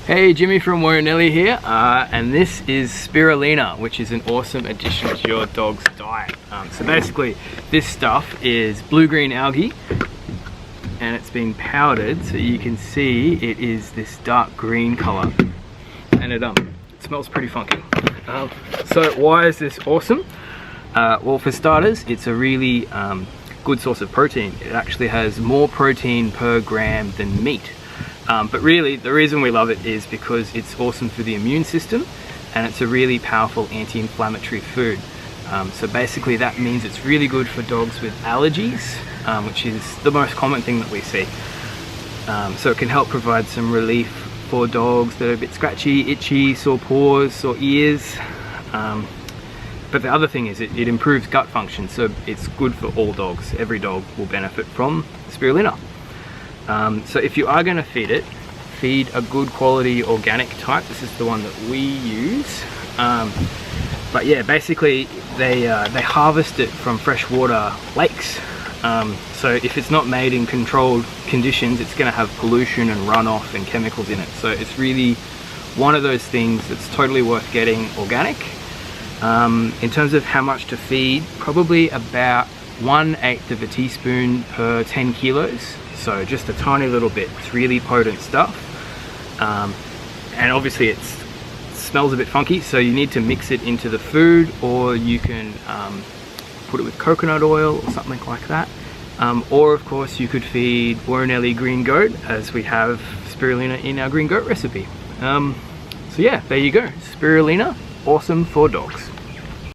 Hey, Jimmy from Warrenelli here, and this is Spirulina, which is an awesome addition to your dog's diet. So basically, this stuff is blue-green algae, and it's been powdered, so you can see it is this dark green color, and it smells pretty funky. So why is this awesome? Well, for starters, it's a really good source of protein. It actually has more protein per gram than meat. But really, the reason we love it is because it's awesome for the immune system, and it's a really powerful anti-inflammatory food. So basically that means it's really good for dogs with allergies, which is the most common thing that we see. So it can help provide some relief for dogs that are a bit scratchy, itchy, sore paws, sore ears. But the other thing is it improves gut function, so it's good for all dogs. Every dog will benefit from spirulina. So if you are going to feed it, feed a good quality organic type. This is the one that we use. But yeah, basically they harvest it from freshwater lakes. So if it's not made in controlled conditions, it's going to have pollution and runoff and chemicals in it. So it's really one of those things that's totally worth getting organic. In terms of how much to feed, probably about 1/8 of a teaspoon per 10 kilos. So just a tiny little bit. It's really potent stuff. And obviously it smells a bit funky, so you need to mix it into the food, or you can put it with coconut oil or something like that. Or of course you could feed Warrenelli green goat, as we have spirulina in our green goat recipe. So yeah, there you go. Spirulina, awesome for dogs.